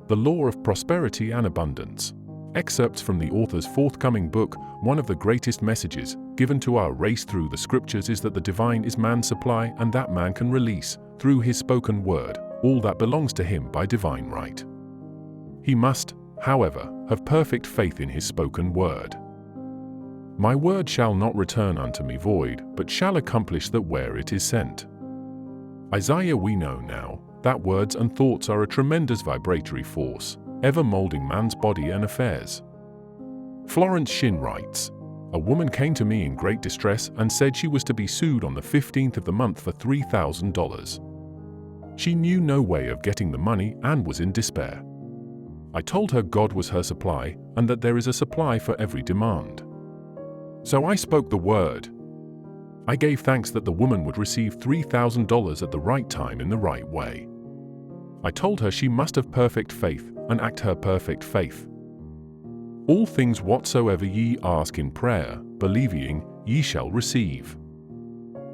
The Law of Prosperity and Abundance. Excerpts from the author's forthcoming book. One of the greatest messages given to our race through the scriptures is that the divine is man's supply and that man can release, through his spoken word, all that belongs to him by divine right. He must, however, have perfect faith in his spoken word. My word shall not return unto me void, but shall accomplish that where it is sent. Isaiah. We know now that words and thoughts are a tremendous vibratory force, ever molding man's body and affairs. Florence Scovel writes, "A woman came to me in great distress and said she was to be sued on the 15th of the month for $3,000. She knew no way of getting the money and was in despair. I told her God was her supply and that there is a supply for every demand. So I spoke the word. I gave thanks that the woman would receive $3,000 at the right time in the right way. I told her she must have perfect faith and act her perfect faith. All things whatsoever ye ask in prayer, believing, ye shall receive."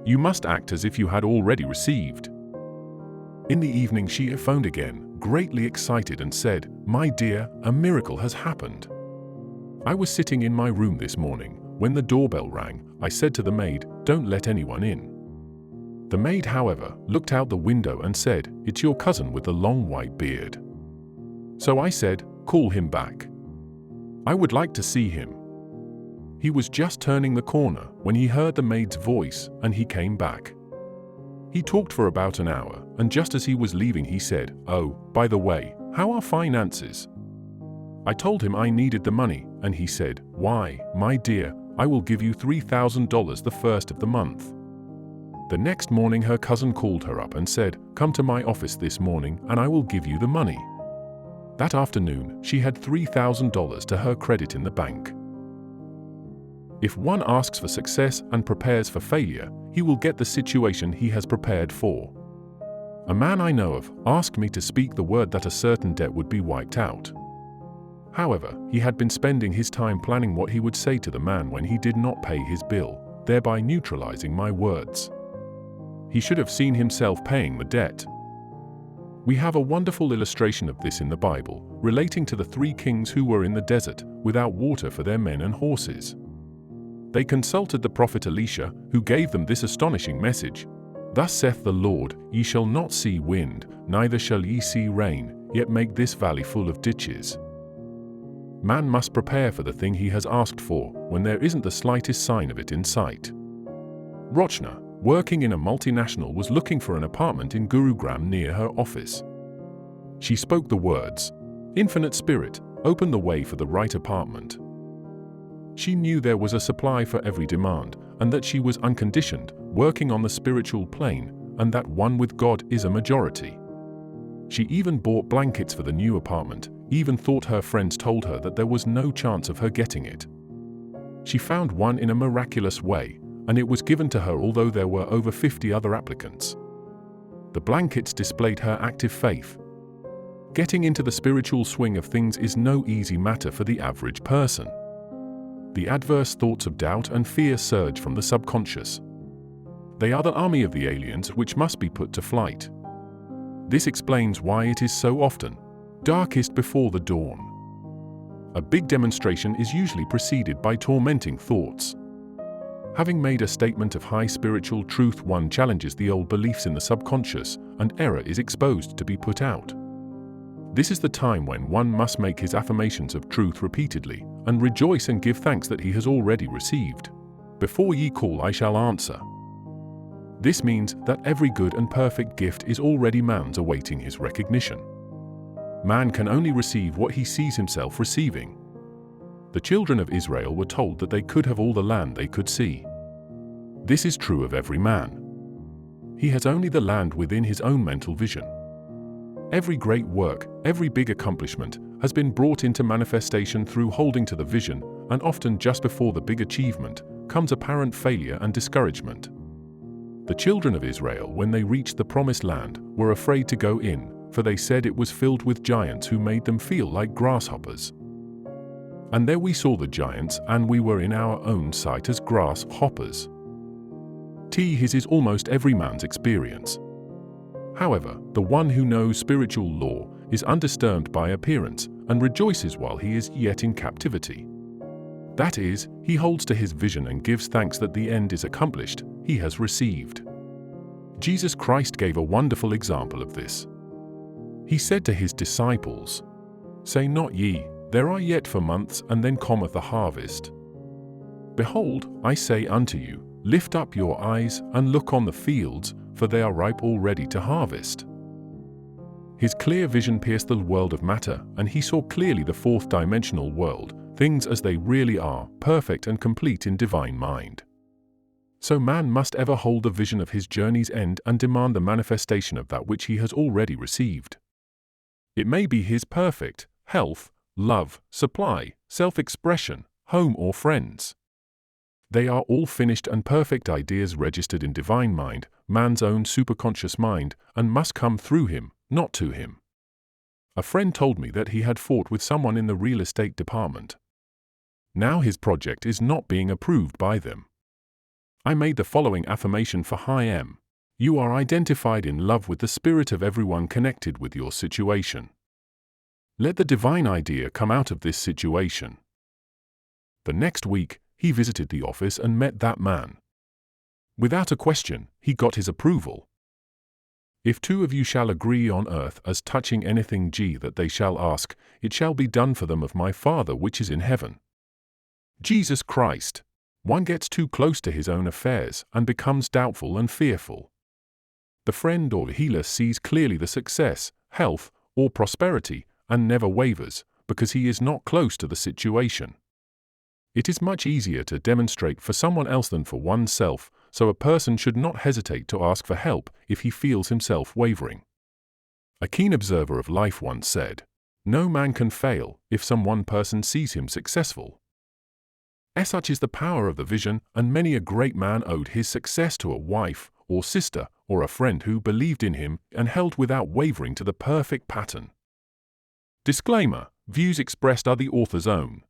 You must act as if you had already received. In the evening she phoned again, greatly excited, and said, "My dear, a miracle has happened. I was sitting in my room this morning. When the doorbell rang, I said to the maid, 'Don't let anyone in.' The maid, however, looked out the window and said, 'It's your cousin with the long white beard.' So I said, 'Call him back. I would like to see him.' He was just turning the corner when he heard the maid's voice, and he came back. He talked for about an hour, and just as he was leaving he said, 'Oh, by the way, how are finances?' I told him I needed the money, and he said, 'Why, my dear, I will give you $3,000 the first of the month.' The next morning her cousin called her up and said, 'Come to my office this morning and I will give you the money.' That afternoon, she had $3,000 to her credit in the bank. If one asks for success and prepares for failure, he will get the situation he has prepared for. A man I know of asked me to speak the word that a certain debt would be wiped out. However, he had been spending his time planning what he would say to the man when he did not pay his bill, thereby neutralizing my words. He should have seen himself paying the debt. We have a wonderful illustration of this in the Bible, relating to the 3 kings who were in the desert, without water for their men and horses. They consulted the prophet Elisha, who gave them this astonishing message: "Thus saith the Lord, ye shall not see wind, neither shall ye see rain, yet make this valley full of ditches." Man must prepare for the thing he has asked for when there isn't the slightest sign of it in sight. Rochna, working in a multinational, was looking for an apartment in Gurugram near her office. She spoke the words, "Infinite Spirit, open the way for the right apartment." She knew there was a supply for every demand, and that she was unconditioned, working on the spiritual plane, and that one with God is a majority. She even bought blankets for the new apartment, even thought her friends told her that there was no chance of her getting it. She found one in a miraculous way, and it was given to her although there were over 50 other applicants. The blankets displayed her active faith. Getting into the spiritual swing of things is no easy matter for the average person. The adverse thoughts of doubt and fear surge from the subconscious. They are the army of the aliens which must be put to flight. This explains why it is so often darkest before the dawn. A big demonstration is usually preceded by tormenting thoughts. Having made a statement of high spiritual truth, one challenges the old beliefs in the subconscious, and error is exposed to be put out. This is the time when one must make his affirmations of truth repeatedly, and rejoice and give thanks that he has already received. "Before ye call, I shall answer." This means that every good and perfect gift is already man's, awaiting his recognition. Man can only receive what he sees himself receiving. The children of Israel were told that they could have all the land they could see. This is true of every man. He has only the land within his own mental vision. Every great work, every big accomplishment, has been brought into manifestation through holding to the vision, and often just before the big achievement comes apparent failure and discouragement. The children of Israel, when they reached the promised land, were afraid to go in, for they said it was filled with giants who made them feel like grasshoppers. And there we saw the giants, and we were in our own sight as grasshoppers. His is almost every man's experience. However, the one who knows spiritual law is undisturbed by appearance, and rejoices while he is yet in captivity. That is, he holds to his vision and gives thanks that the end is accomplished, he has received. Jesus Christ gave a wonderful example of this. He said to his disciples, "Say not ye, there are yet 4 months, and then cometh the harvest. Behold, I say unto you, lift up your eyes, and look on the fields, for they are ripe already to harvest." His clear vision pierced the world of matter, and he saw clearly the fourth-dimensional world, things as they really are, perfect and complete in divine mind. So man must ever hold the vision of his journey's end and demand the manifestation of that which he has already received. It may be his perfect health, love, supply, self-expression, home or friends. They are all finished and perfect ideas registered in divine mind, man's own superconscious mind, and must come through him, not to him. A friend told me that he had fought with someone in the real estate department. Now his project is not being approved by them. I made the following affirmation for him: you are identified in love with the spirit of everyone connected with your situation. Let the divine idea come out of this situation. The next week, he visited the office and met that man. Without a question, he got his approval. If 2 of you shall agree on earth as touching anything that they shall ask, it shall be done for them of my Father which is in heaven. Jesus Christ. One gets too close to his own affairs and becomes doubtful and fearful. The friend or healer sees clearly the success, health, or prosperity, and never wavers, because he is not close to the situation. It is much easier to demonstrate for someone else than for oneself, so a person should not hesitate to ask for help if he feels himself wavering. A keen observer of life once said, "No man can fail if some one person sees him successful." Such is the power of the vision, and many a great man owed his success to a wife, or sister, or a friend who believed in him and held without wavering to the perfect pattern. Disclaimer: views expressed are the author's own.